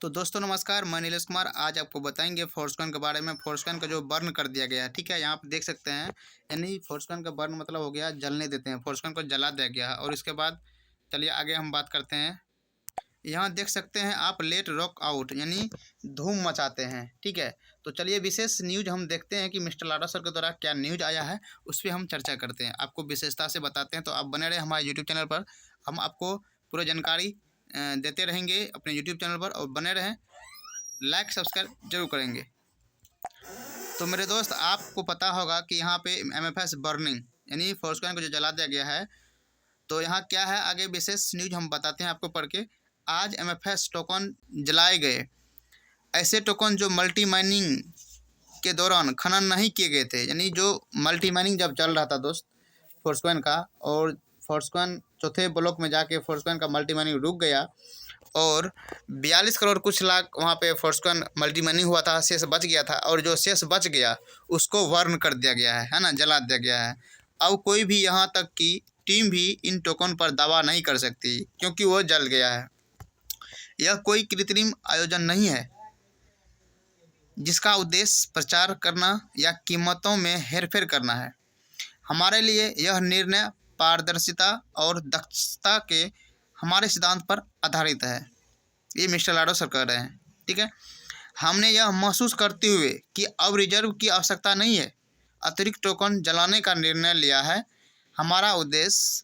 तो दोस्तों नमस्कार, मैं नीलेश कुमार आज आपको बताएंगे फोर्सकॉइन के बारे में। फोर्सकॉइन का जो बर्न कर दिया गया है, ठीक है, यहाँ पे देख सकते हैं। यानी फोर्सकॉइन का बर्न मतलब हो गया जलने देते हैं, फोर्सकॉइन को जला दिया गया है। और इसके बाद चलिए आगे हम बात करते हैं। यहाँ देख सकते हैं आप, लेट रॉक आउट यानी धूम मचाते हैं, ठीक है। तो चलिए विशेष न्यूज हम देखते हैं कि मिस्टर लाडा सर के द्वारा क्या न्यूज आया है, उस पर हम चर्चा करते हैं, आपको विशेषता से बताते हैं। तो आप बने रहे हमारे यूट्यूब चैनल पर, हम आपको पूरा जानकारी देते रहेंगे अपने यूट्यूब चैनल पर। और बने रहें, लाइक सब्सक्राइब जरूर करेंगे। तो मेरे दोस्त, आपको पता होगा कि यहाँ पे एमएफएस बर्निंग यानी फोर्सकॉइन को जो जला दिया गया है। तो यहाँ क्या है, आगे विशेष न्यूज हम बताते हैं आपको पढ़ के। आज एमएफएस टोकन जलाए गए। ऐसे टोकन जो मल्टी माइनिंग के दौरान खनन नहीं किए गए थे, यानी जो मल्टी माइनिंग जब चल रहा था दोस्त फोर्सकॉइन का, और फोर्सकॉइन चौथे ब्लॉक में जाके फोर्सकॉइन का मल्टी माइनिंग रुक गया और 42 करोड़ कुछ लाख वहाँ पे फोर्सकॉइन मल्टी माइनिंग हुआ था, शेष बच गया था। और जो शेष बच गया उसको वर्न कर दिया गया है ना, जला दिया गया है। अब कोई भी यहाँ तक कि टीम भी इन टोकन पर दावा नहीं कर सकती क्योंकि वो जल गया है। यह कोई कृत्रिम आयोजन नहीं है जिसका उद्देश्य प्रचार करना या कीमतों में हेरफेर करना है। हमारे लिए यह निर्णय पारदर्शिता और दक्षता के हमारे सिद्धांत पर आधारित है। ये मिस्टर लाडो सर कह रहे हैं, ठीक है। हमने यह महसूस करते हुए कि अब रिजर्व की आवश्यकता नहीं है, अतिरिक्त टोकन जलाने का निर्णय लिया है। हमारा उद्देश्य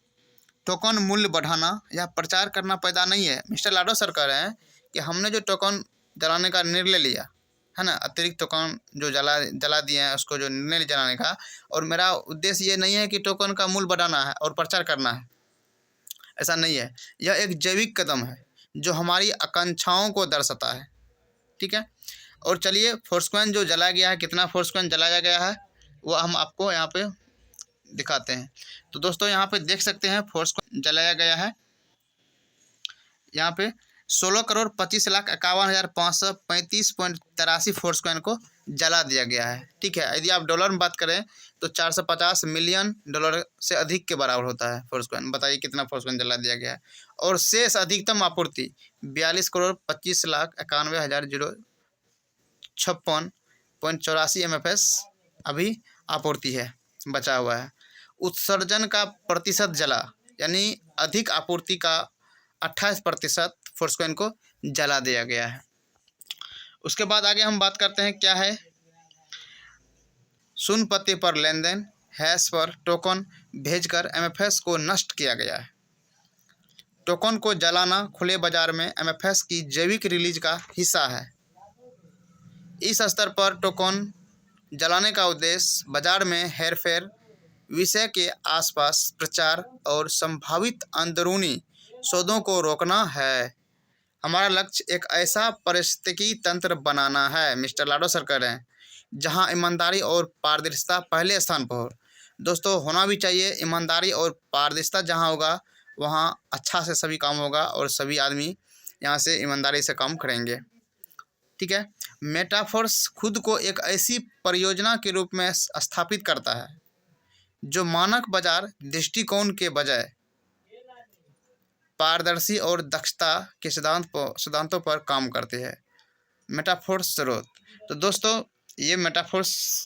टोकन मूल्य बढ़ाना या प्रचार करना पैदा नहीं है। मिस्टर लाडो सर कह रहे हैं कि हमने जो टोकन जलाने का निर्णय लिया है ना, अतिरिक्त टोकन जो जला दिए हैं उसको, जो निर्णय जलाने का, और मेरा उद्देश्य ये नहीं है कि टोकन का मूल्य बढ़ाना है और प्रचार करना है, ऐसा नहीं है। यह एक जैविक कदम है जो हमारी आकांक्षाओं को दर्शाता है, ठीक है। और चलिए फोर्सकॉइन जो जला गया है, कितना फोर्सकॉइन जलाया गया है वो हम आपको यहाँ पे दिखाते हैं। तो दोस्तों यहाँ पे देख सकते हैं फोर्सकॉइन जलाया गया है। यहाँ पे 16,25,51,535.83 फोर्सकॉइन को जला दिया गया है, ठीक है। यदि आप डॉलर में बात करें तो 450 मिलियन डॉलर से अधिक के बराबर होता है फोर्सकॉइन। बताइए कितना फोर्सकॉइन जला दिया गया है। और शेष अधिकतम आपूर्ति 42,25,91,056.84 MFS अभी आपूर्ति है, बचा हुआ है। उत्सर्जन का प्रतिशत जला यानी अधिक आपूर्ति का 28% फोर्सकॉइन को जला दिया गया है। उसके बाद आगे हम बात करते हैं क्या है। शून्य पते पर लेन देन, हैश पर टोकन भेजकर एमएफएस को नष्ट किया गया है। टोकन को जलाना खुले बाजार में एमएफएस की जैविक रिलीज का हिस्सा है। इस स्तर पर टोकन जलाने का उद्देश्य बाजार में हेरफेर, विषय के आसपास प्रचार और संभावित अंदरूनी सौदों को रोकना है। हमारा लक्ष्य एक ऐसा पारिस्थितिकी तंत्र बनाना है, मिस्टर लाडो सर कह रहे हैं, जहां ईमानदारी और पारदर्शिता पहले स्थान पर हो। दोस्तों होना भी चाहिए, ईमानदारी और पारदर्शिता जहां होगा वहां अच्छा से सभी काम होगा और सभी आदमी यहां से ईमानदारी से काम करेंगे, ठीक है। मेटाफोर्स खुद को एक ऐसी परियोजना के रूप में स्थापित करता है जो मानक बाजार दृष्टिकोण के बजाय पारदर्शी और दक्षता के सिद्धांतों पर काम करते हैं। मेटाफोर्स स्रोत। तो दोस्तों ये मेटाफोर्स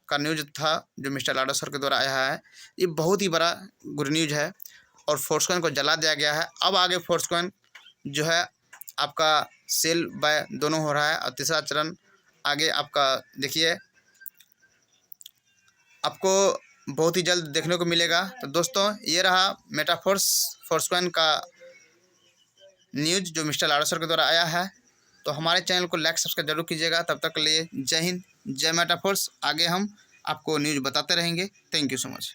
का न्यूज था जो मिस्टर लाडो सर के द्वारा आया है। ये बहुत ही बड़ा गुड न्यूज है और फोर्सकॉइन को जला दिया गया है। अब आगे फोर्सकॉइन जो है आपका सेल बाय दोनों हो रहा है और तीसरा चरण आगे आपका देखिए आपको बहुत ही जल्द देखने को मिलेगा। तो दोस्तों ये रहा मेटाफोर्स फोर्सकॉइन का न्यूज़ जो मिस्टर लाडो सर के द्वारा आया है। तो हमारे चैनल को लाइक सब्सक्राइब जरूर कीजिएगा। तब तक के लिए जय हिंद, जय मेटाफोर्स। आगे हम आपको न्यूज़ बताते रहेंगे। Thank you so much.